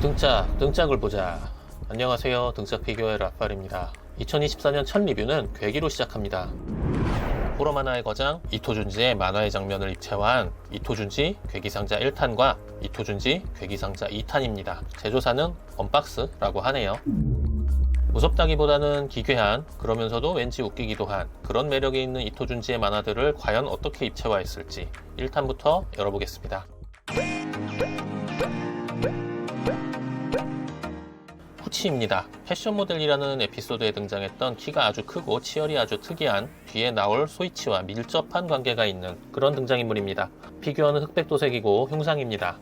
등짝을 보자. 안녕하세요. 등짝 피규어의 라팔입니다. 2024년 첫 리뷰는 괴기로 시작합니다. 호러 만화의 거장 이토준지의 만화의 장면을 입체화한 이토준지 괴기상자 1탄과 이토준지 괴기상자 2탄입니다. 제조사는 언박스라고 하네요. 무섭다기보다는 기괴한, 그러면서도 왠지 웃기기도 한 그런 매력이 있는 이토준지의 만화들을 과연 어떻게 입체화했을지 1탄부터 열어보겠습니다. 후치입니다. 패션 모델이라는 에피소드에 등장했던 키가 아주 크고 치열이 아주 특이한 뒤에 나올 소이치와 밀접한 관계가 있는 그런 등장인물입니다. 피규어는 흑백도색이고 흉상입니다.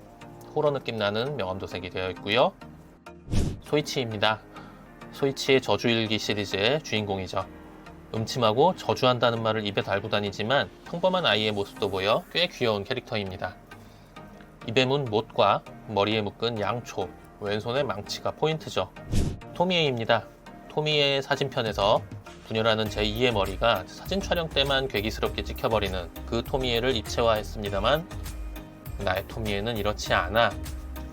호러 느낌 나는 명암도색이 되어 있고요. 소이치입니다. 소이치의 저주일기 시리즈의 주인공이죠. 음침하고 저주한다는 말을 입에 달고 다니지만 평범한 아이의 모습도 보여 꽤 귀여운 캐릭터입니다. 입에 문 못과 머리에 묶은 양초, 왼손의 망치가 포인트죠. 토미에입니다. 토미에의 사진편에서 분열하는 제2의 머리가 사진 촬영 때만 괴기스럽게 찍혀버리는 그 토미에를 입체화했습니다만 나의 토미에는 이렇지 않아.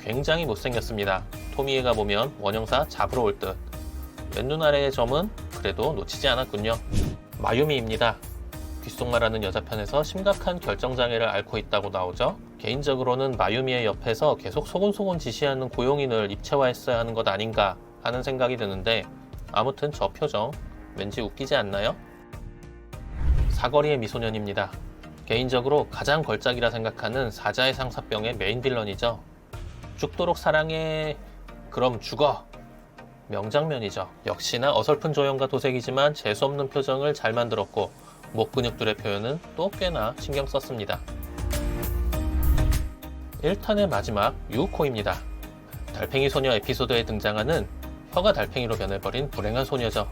굉장히 못생겼습니다. 토미에가 보면 원형사 잡으러 올 듯. 왼눈 아래의 점은 그래도 놓치지 않았군요. 마유미입니다. 귓속말하는 여자편에서 심각한 결정장애를 앓고 있다고 나오죠. 개인적으로는 마유미의 옆에서 계속 소곤소곤 지시하는 고용인을 입체화했어야 하는 것 아닌가 하는 생각이 드는데 아무튼 저 표정 왠지 웃기지 않나요? 사거리의 미소년입니다. 개인적으로 가장 걸작이라 생각하는 사자의 상사병의 메인 빌런이죠. 죽도록 사랑해, 그럼 죽어. 명장면이죠. 역시나 어설픈 조형과 도색이지만 재수없는 표정을 잘 만들었고 목 근육들의 표현은 또 꽤나 신경 썼습니다. 1탄의 마지막 유우코입니다. 달팽이 소녀 에피소드에 등장하는 혀가 달팽이로 변해버린 불행한 소녀죠.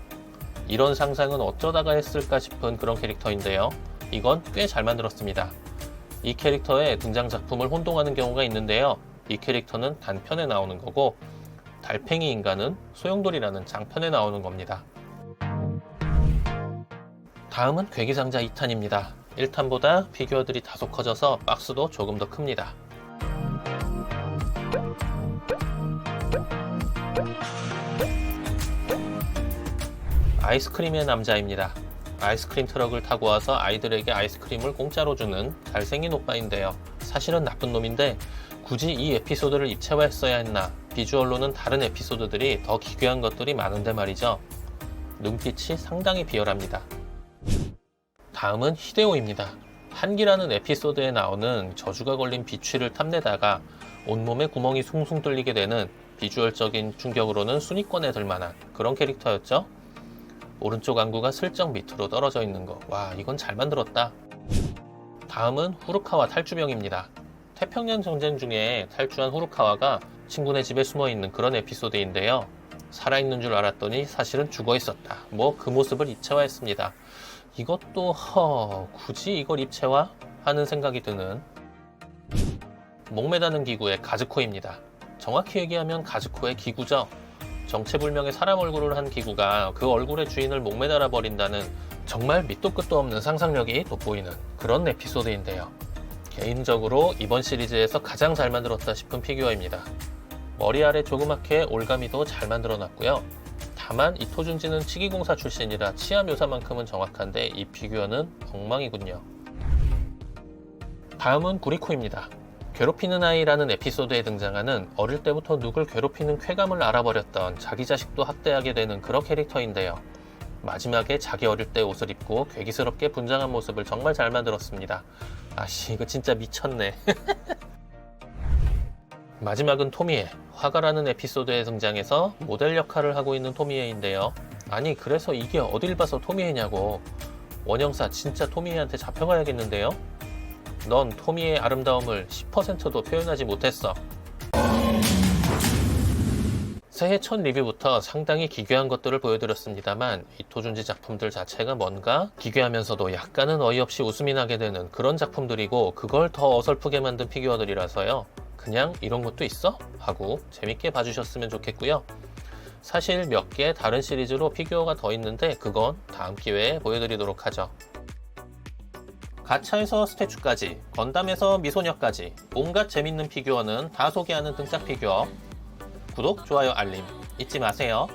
이런 상상은 어쩌다가 했을까 싶은 그런 캐릭터인데요. 이건 꽤 잘 만들었습니다. 이 캐릭터의 등장 작품을 혼동하는 경우가 있는데요. 이 캐릭터는 단편에 나오는 거고 달팽이 인간은 소용돌이라는 장편에 나오는 겁니다. 다음은 괴기상자 2탄입니다. 1탄보다 피규어들이 다소 커져서 박스도 조금 더 큽니다. 아이스크림의 남자입니다. 아이스크림 트럭을 타고 와서 아이들에게 아이스크림을 공짜로 주는 잘생긴 오빠인데요. 사실은 나쁜 놈인데 굳이 이 에피소드를 입체화했어야 했나. 비주얼로는 다른 에피소드들이 더 기괴한 것들이 많은데 말이죠. 눈빛이 상당히 비열합니다. 다음은 히데오입니다. 한기라는 에피소드에 나오는 저주가 걸린 비취를 탐내다가 온몸에 구멍이 숭숭 뚫리게 되는 비주얼적인 충격으로는 순위권에 들만한 그런 캐릭터였죠. 오른쪽 안구가 슬쩍 밑으로 떨어져 있는 거. 와, 이건 잘 만들었다. 다음은 후루카와 탈주병입니다. 태평양 전쟁 중에 탈주한 후루카와가 친구네 집에 숨어있는 그런 에피소드인데요. 살아있는 줄 알았더니 사실은 죽어 있었다. 뭐 그 모습을 입체화했습니다. 이것도 굳이 이걸 입체화? 하는 생각이 드는 목매다는 기구의 가즈코입니다. 정확히 얘기하면 가즈코의 기구죠. 정체불명의 사람 얼굴을 한 기구가 그 얼굴의 주인을 목매달아 버린다는 정말 밑도 끝도 없는 상상력이 돋보이는 그런 에피소드인데요. 개인적으로 이번 시리즈에서 가장 잘 만들었다 싶은 피규어입니다. 머리 아래 조그맣게 올가미도 잘 만들어 놨고요. 다만 이토준지는 치기공사 출신이라 치아 묘사만큼은 정확한데 이 피규어는 엉망이군요. 다음은 구리코입니다. 괴롭히는 아이라는 에피소드에 등장하는 어릴 때부터 누굴 괴롭히는 쾌감을 알아버렸던 자기 자식도 학대하게 되는 그런 캐릭터인데요. 마지막에 자기 어릴 때 옷을 입고 괴기스럽게 분장한 모습을 정말 잘 만들었습니다. 아씨, 이거 진짜 미쳤네. 마지막은 토미에. 화가라는 에피소드에 등장해서 모델 역할을 하고 있는 토미에인데요. 아니, 그래서 이게 어딜 봐서 토미에냐고. 원형사 진짜 토미에한테 잡혀가야겠는데요. 넌 토미의 아름다움을 10%도 표현하지 못했어. 새해 첫 리뷰부터 상당히 기괴한 것들을 보여드렸습니다만 이토준지 작품들 자체가 뭔가 기괴하면서도 약간은 어이없이 웃음이 나게 되는 그런 작품들이고 그걸 더 어설프게 만든 피규어들이라서요. 그냥 이런 것도 있어? 하고 재밌게 봐주셨으면 좋겠고요. 사실 몇 개 다른 시리즈로 피규어가 더 있는데 그건 다음 기회에 보여드리도록 하죠. 가차에서 스태츄까지, 건담에서 미소녀까지 온갖 재밌는 피규어는 다 소개하는 등짝 피규어. 구독, 좋아요, 알림 잊지 마세요.